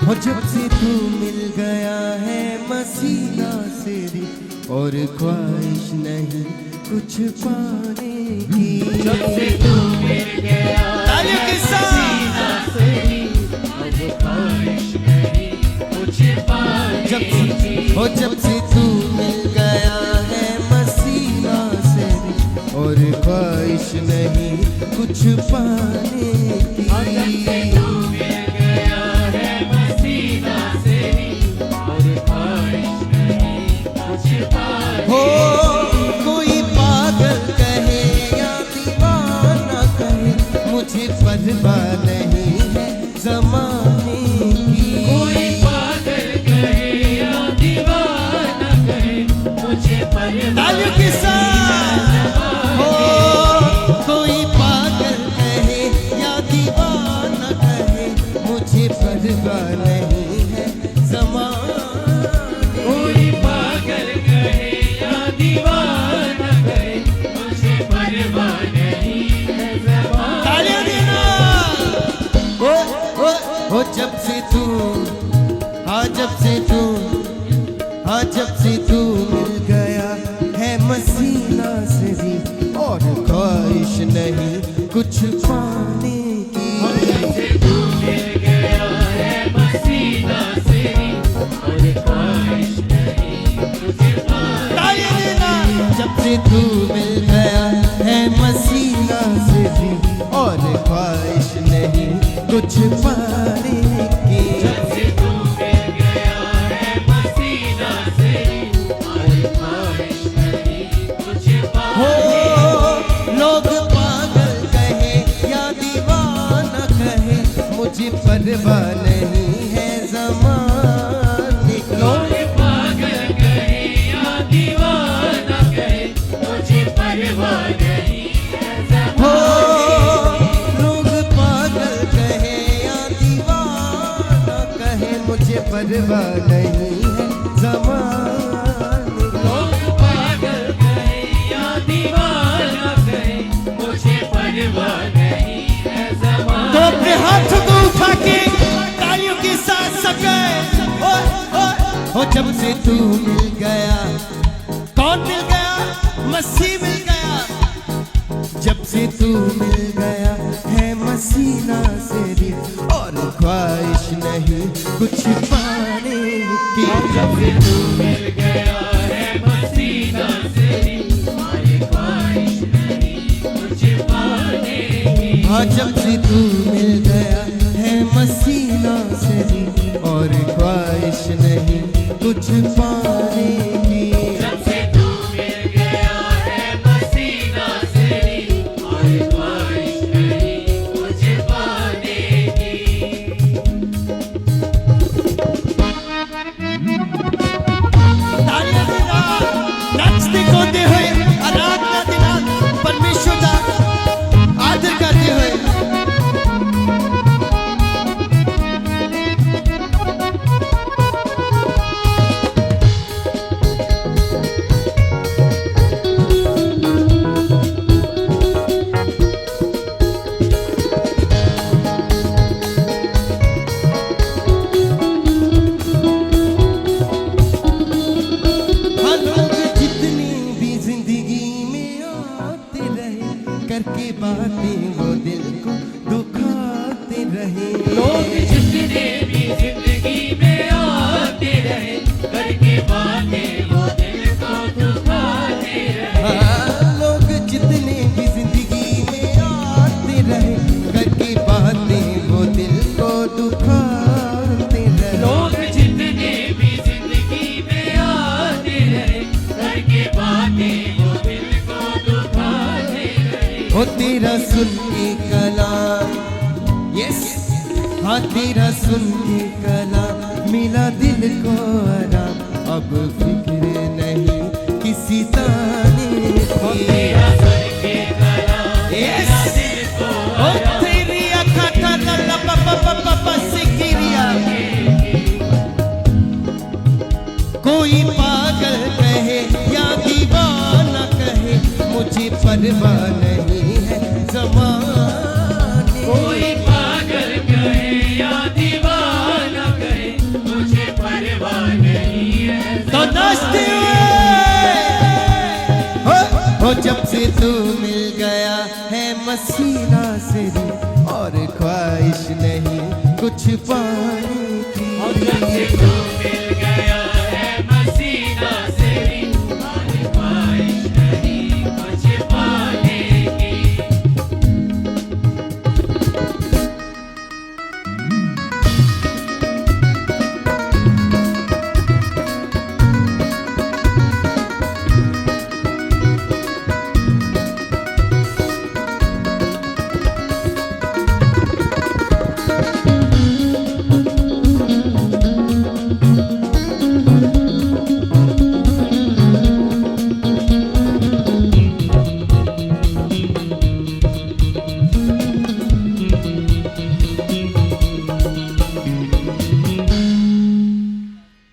हो जब से तू मिल गया है मसीहा तेरी और ख्वाहिश नहीं कुछ पाने की। जब से तू मिल गया है मसीहा तेरी और ख्वाहिश नहीं कुछ पाने की। हो जब से तू मिल गया है मसीहा तेरी और ख्वाहिश नहीं कुछ पाने की। हो कोई पागल कहे या दीवाना कहे मुझे परवाह नहीं है ज़माने की। कोई पागल कहे या दीवाना कहे मुझे परवाह नहीं है। हो कोई पागल कहे या दीवाना कहे मुझे परवाह नहीं है ज़माने। कोई पागल कहे या दीवाना कहे मुझे परवाह नहीं है ज़माने। हो जब से तू जब से तू मिल गया है मसीहा से भी और ख्वाहिश नहीं कुछ पाने की। जब से तू मिल गया है मसीहा से और ख्वाहिश नहीं कुछ पाने की। जब से तू मिल गया है मसीहा से भी और ख्वाहिश नहीं कुछ पाने की। जब से तू मिल गया है मसीहा से और ख्वाहिश नहीं कुछ हो पाने। लोग पागल कहे या दीवाना कहे मुझे परवाह नहीं है ज़माने की। लोग पागल कहे या दीवाना कहे मुझे परवाह नहीं है हो ज़माने। लोग पागल कहे या दीवाना कहे मुझे परवाह नहीं है ज़माने की। लोग पागल कहे या दीवाना कहे मुझे परवाह नहीं है ज़माने। तो अपने हाथों को उठा के तालियों के साथ सके। हो जब से तू मिल गया, कौन मिल गया? मसीह मिल गया। जब से तू मिल गया है मसीहा से भी और ख्वाहिश नहीं कुछ पाने की। जब से तू मिल गया है मसीहा से और ख्वाहिश नहीं कुछ पाने की। जब से तू मिल गया है मसीहा से भी और ख्वाहिश नहीं कुछ पाने की। जब से तू मिल गया है मसीहा से और ख्वाहिश नहीं कुछ पाने की। तालियां देना, नाचते गाते हुए आराधना देना, परमेश्वर का आदर करते हुए। लोग जितने भी जिंदगी में आते रहे करके बातें वो दिल को दुखाते रहे। लोग जितने भी जिंदगी में आते रहे करके बातें वो दिल को दुखाते रहे। लोग जितने भी जिंदगी में आते रहे करके बातें वो दिल को दुखाते रहे। लोग जितने भी जिंदगी में आते रहे करके बातें वो दिल को दुखाते रहे। हो तेरा सुन के कलाम, यस हाँ तेरा सुन के कलाम मिला दिल को आराम। अब फिक्र नहीं किसी ताने की। तेरा सुन के कलाम यस मेरा दिल को ओ तेरी अखा का ला पा सिकिरिया। कोई पागल कहे या दीवाना कहे मुझे परवाह नहीं है ज़माने। कोई पागल कहे या दीवाना कहे से तू मिल गया है मसीना सिरी और ख्वाहिश नहीं कुछ पाने की। और जब से तू मिल गया है मसीना सिरी और ख्वाहिश नहीं कुछ पाने की।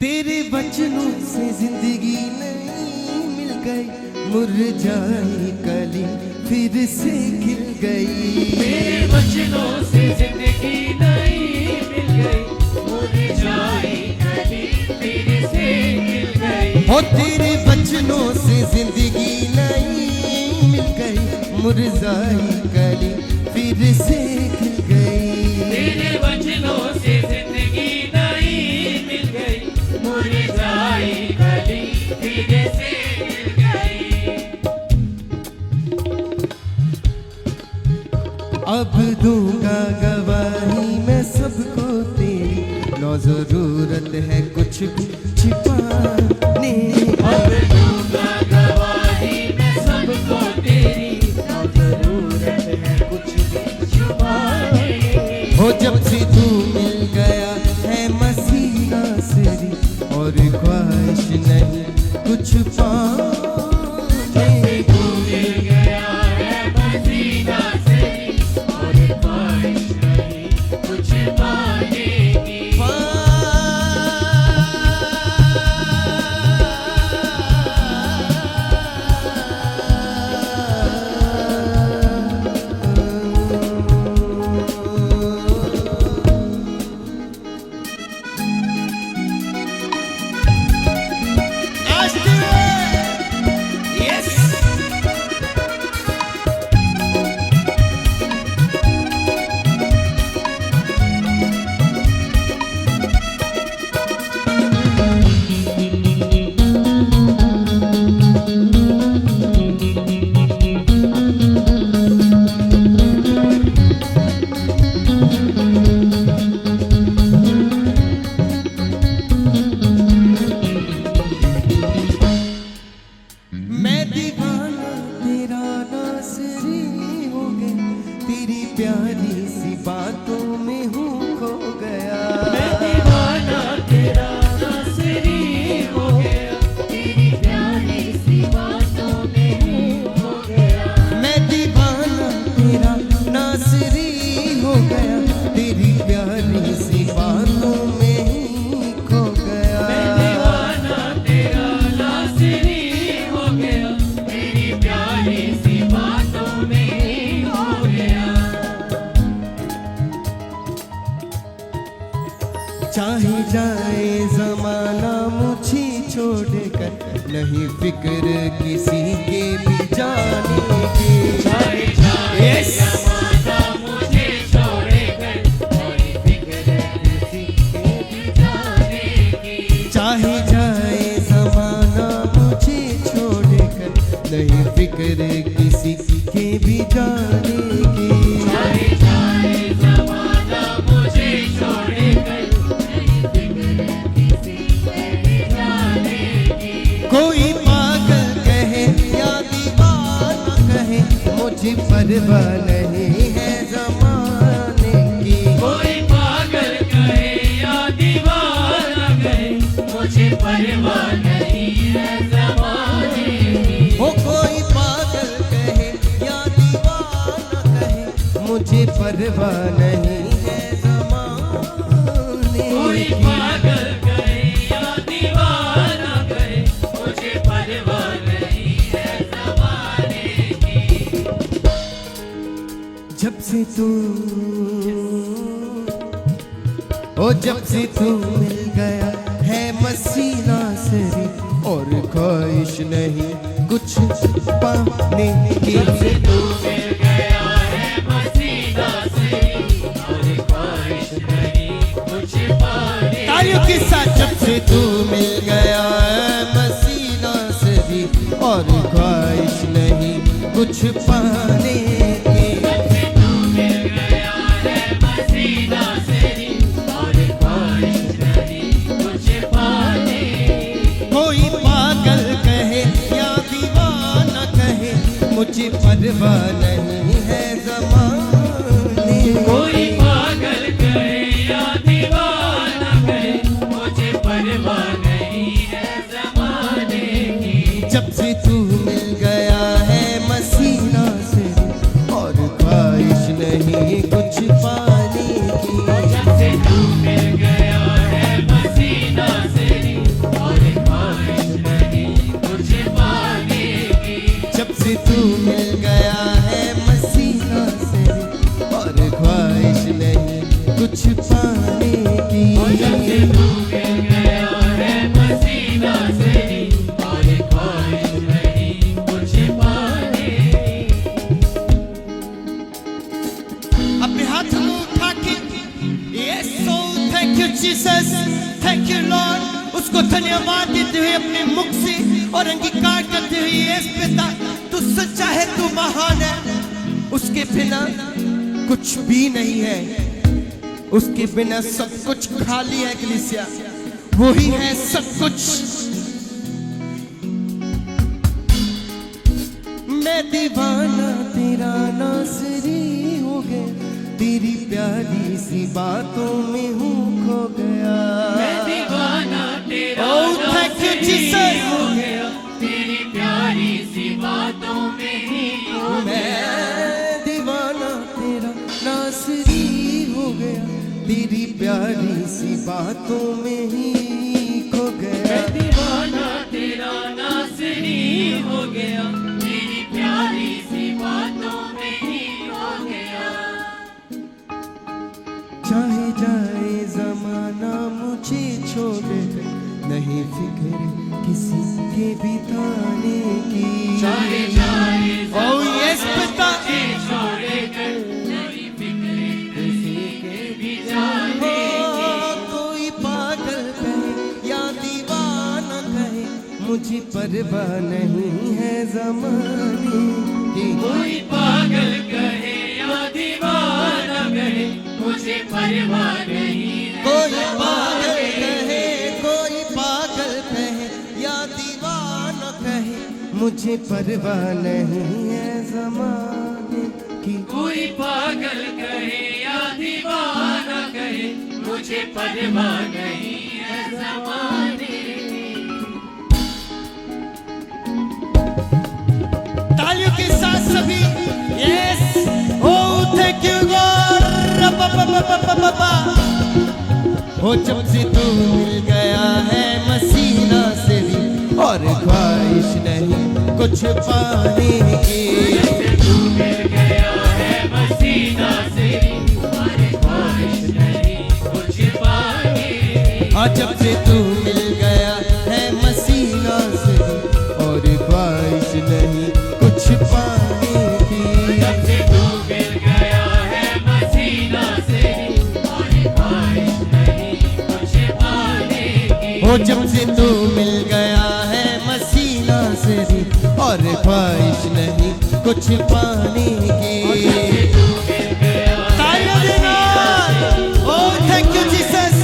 तेरे वचनों से जिंदगी नहीं मिल गई, मुरझाई कली फिर से खिल गई। तेरे वचनों से जिंदगी नहीं मिल गई, मुरझाई कली फिर से खिल गई। ओ तेरे वचनों से जिंदगी नहीं मिल गई, मुरझाई कली फिर से खिल गई। तेरे वचनों से जिंदगी नहीं मिल गई, मुरझाई कली फिर से खिल गई। अब दूंगा गवाही मैं सबको तेरी, नो जरूरत है कुछ भी छिपाने की। अब दूंगा गवाही मैं सबको तेरी, ना जरूरत है कुछ भी छुपाने की। हो जब से तू मिल गया है मसीना सिरी और ख्वाहिश नहीं कुछ पाने की। तू मिल गया है मसीना सिरी और ख्वाहिश नहीं कुछ पाने की। मैं दीवाना तेरा नासरी हो गया, तेरी प्यारी सी बातों में हूँ खो गया। मैं दीवाना तेरा नासरी हो गया, तेरी प्यारी सी बातों में हूँ खो गया। मैं दीवाना तेरा नासरी हो गया, तेरी प्यारी सी बातों में ही खो गया। मैं दीवाना तेरा नासरी हो गया, तेरी प्यारी सी बातों में ही खो गया। चाहे जाए जमाना मुझे छोड़कर, नहीं फिक्र किसी के भी जाने की। चाहे जाए जमाना मुझे छोड़कर, कोई फिक्र किसी के भी जाने की। चाहे जाए जमाना मुझे छोड़कर, नहीं फिक्र किसी के भी जाने की। चाहे जाए जमाना मुझे छोड़कर, नहीं फिक्र किसी के भी जाने की। कोई पागल कहे या दीवाना कहे, मुझे परवाह नहीं है जमाने की। कोई पागल कहे या दीवाना कहे, मुझे परवाह नहीं है ज़माने की। हो कोई पागल कहे या दीवाना कहे, मुझे परवाह नहीं है जमाने कोई की। पागल कहे या दीवाना कहे, मुझे परवाह नहीं है ज़माने की। जब से तू ओ जब से तू मिल गया है मसीना सिरी और ख्वाहिश नहीं कुछ पाने की। जब से तू मिल गया है मसीना से और ख्वाहिश नहीं कुछ पाने तालियों के साथ जब से तू मिल गया है मसीना से भी और ख्वाहिश नहीं कुछ पाने की। जब से तू मिल गया है मसीना से और ख्वाहिश नहीं कुछ पाने कोई पागल कहे या दीवाना कहे मुझे परवाह नहीं है ज़माने। कोई पागल कहे या दीवाना कहे मुझे परवाह नहीं है ज़माने की। जब से तू मिल गया है मसीना से और ख्वाहिश नहीं कुछ पाने की। जब से तू मिल गया है मसीना से और ख्वाहिश नहीं कुछ पाने की। जब से तू मिल गया है मसीना से और ख्वाहिश नहीं कुछ पाने की। जब से तू मिल गया है मसीना से और ख्वाहिश नहीं कुछ पाने अपने हाथों को उठा के yes so thank you Jesus thank you Lord उसको धन्यवाद देते हुए अपने मुख से और अंगीकार करते हुए यस पिता तू सच्चा है तू महान है उसके बिना कुछ भी नहीं है उसके बिना सब कुछ खाली है कलीसिया वही है सब कुछ। मैं दीवाना तेरा नासरी हो गया तेरी प्यारी सी बातों में हूँ खो गया। मैं दीवाना तेरा Oh, thank you, Jesus. हो गया तेरी प्यारी सी बातों में ही खो मैं दीवाना तेरा नासरी हो गया तेरी प्यारी सी बातों में ही खो गया। मैं दीवाना तेरा नासरी हो गया तेरी प्यारी सी बातों में ही खो गया। चाहे जाए जमाना मुझे छोड़ नहीं फिक्र किसी के बिताने की। चाहे जाए Oh, yes, पिता। मुझे छोड़कर नहीं फिक्र किसी के भी जाने की। कोई पागल कहे या दीवाना कहे मुझे परवाह नहीं है ज़माने की। कोई पागल कहे या दीवाना कहे मुझे परवाह नहीं है कोई पागल ज़माने कहे कोई पागल कहे या दीवाना कहे मुझे परवाह नहीं है ज़माने की। कोई पागल कहे या दीवाना कहे मुझे परवाह नहीं है ज़माने की। तालियों के साथ सभी yes oh thank you God हो जब से तू मिल गया है मसीना से भी और ख्वाहिश नहीं कुछ पाने की। जब से तू मिल गया है मसीना से और ख्वाहिश नहीं कुछ पाने की। हाँ जब से तू मिल गया है मसीना से और ख्वाहिश नहीं कुछ पाने की। जब से तू मिल गया है मसीना से और ख्वाहिश नहीं कुछ पाने की। हो जब से तू मिल गया है मसीना से भी और ख्वाहिश नहीं कुछ पाने की। तू मिल गया तालियां देना ओ थैंक यू जीसस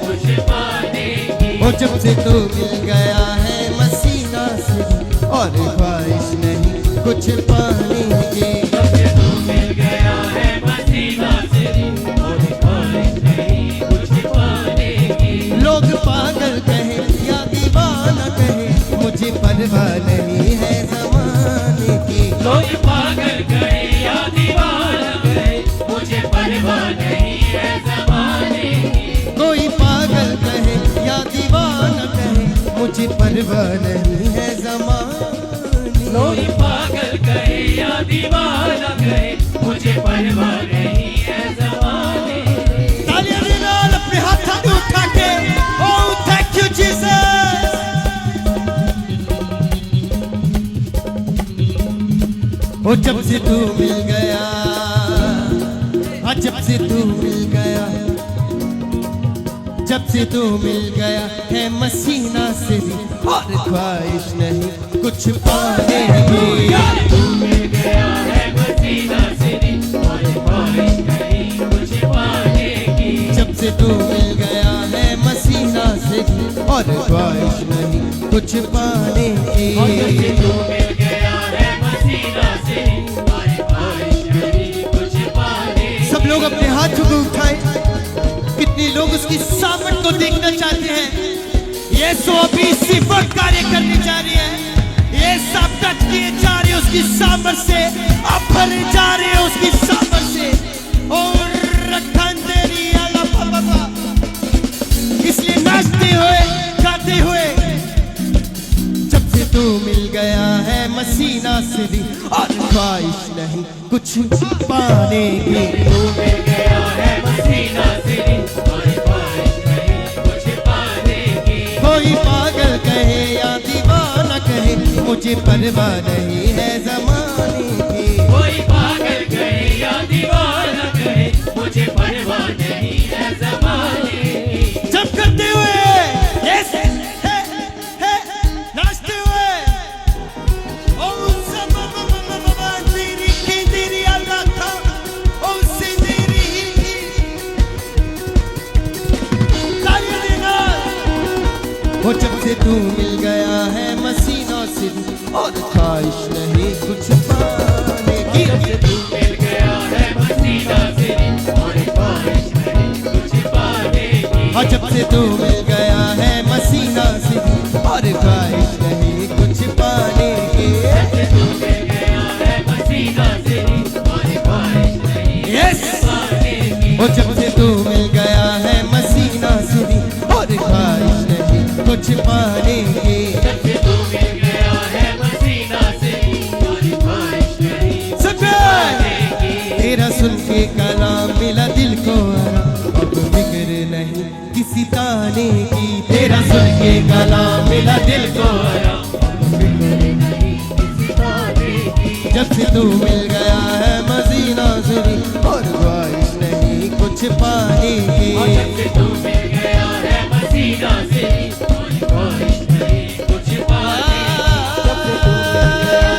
कुछ पाने की। हो जब से तू मिल गया है मसीना से भी और ख्वाहिश नहीं कुछ पाने की। जब से तू मिल गया है मसीना से और ख्वाहिश नहीं कुछ पाने की। लोग पागल कहे या दीवाना कहे मुझे परवाह नहीं है ज़माने की। लोग पागल कहे या दीवाना कहे मुझे परवाह नहीं है ज़माने की। कोई पागल कहे या दीवाना कहे मुझे परवाह नहीं है ज़माने कोई पागल कहे या दीवाना कहे मुझे परवाह नहीं है ज़माने की। तालियां देना अपने हाथ उठा के ओ थैंक यू जीसस हो जब से तू मिल गया, हाँ जब से तू मिल गया, जब से तू मिल गया है मसीना से भी और ख्वाहिश नहीं कुछ पाने की। तू मिल गया है मसीना से भी और ख्वाहिश नहीं कुछ पाने की। जब से तू मिल गया है मसीना से भी और ख्वाहिश नहीं कुछ पाने की। जब से तू मिल गया है मसीना से और ख्वाहिश नहीं कुछ पाने की। सब लोग अपने हाथ को उठाए। कितने लोग उसकी सामर्थ को देखना चाहते हैं। ये सो अभी इसी वक्त कार्य करने जा रही है। ये सब टच किए जा रहे हैं उसकी सामर्थ से, अब भरे जा रहे हैं उसकी सामर्थ से। और रखन तेरी अला बाबा, इसलिए नाचते हुए गाते हुए जब से तू मिल गया है मसीना से भी और ख्वाहिश नहीं कुछ पाने की। तू मिल गया है मसीना से भी और ख्वाहिश नहीं कुछ पाने की। कोई पागल कहे या दीवाना कहे मुझे परवाह नहीं है जमाने की। कोई पागल कहे या दीवाना कहे मुझे परवाह नहीं है ज़माने की। जब करते हुए yes, हे, नाचते हुए ओ तेरी की तेरी अल्लाह था ओ तेरी तालियां देना। वो जब से तू मिल गया है मसीनों से और ख्वाहिश नहीं कुछ पाने की। जब से तू मिल गया है मसीना से और ख्वाहिश नहीं कुछ पाने की। हाँ जब से तू मिल गया है मसीना से और ख्वाहिश नहीं कुछ पाने की। जब से तू मिल गया है मसीना से और ख्वाहिश नहीं Yes! पाने की। वो जब से तू मिल गया है मसीना से और ख्वाहिश नहीं कुछ पाने की। जब से तू मिल गया है मसीना से और ख्वाहिश नहीं पाने की। तेरा सुन के कलाम मिला दिल को आराम, अब फिक्र नहीं किसी ताने की। तेरा सुन के कलाम मिला दिल को आराम, जब से तू मिल गया है मसीना से और ख्वाहिश नहीं कुछ पाने की। जब से तू मिल गया है मसीना से और ख्वाहिश नहीं कुछ पाने की। जब से तू मिल गया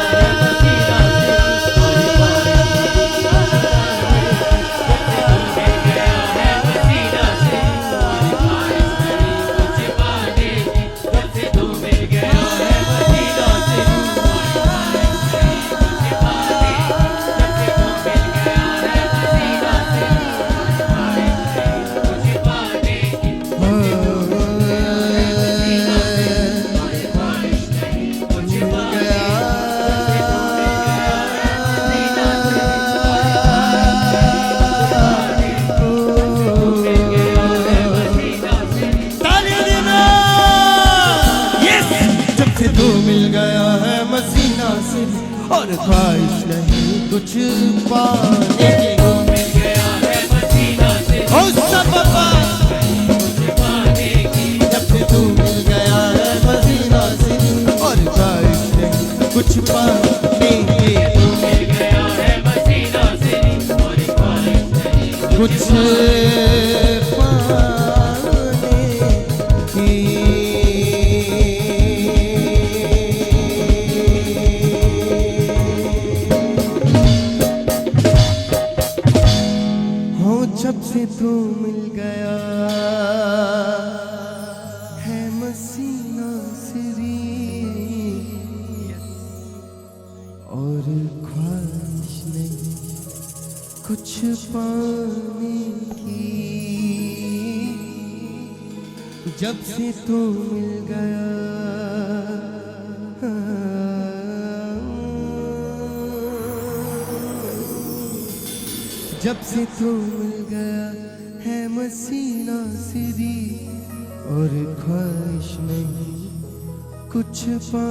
है मसीना से और ख्वाहिश नहीं पाने की। जब से तू मिल गया है मसीना से और ख्वाहिश नहीं कुछ पाने की। जब से तू मिल गया है मसीना से और ख्वाहिश नहीं कुछ पाने की। तालियां देना। Yes! जब से तू मिल गया है मसीना से और ख्वाहिश नहीं कुछ पाने की। मिल गया है मसीना से ओ सब बाबा, कुछ पाने की। जब से तू मिल गया है मसीना से और ख्वाहिश नहीं कुछ पाने की। मिल गया है मसीना से और ख्वाहिश नहीं कुछ पाने की। हो जब से तू मिल गया है मसीना सिरी और ख्वाहिश नहीं कुछ पाने की। जब से तू मिल गया जब से तू मिल गया है मसीना सिरी और ख्वाहिश नहीं कुछ पा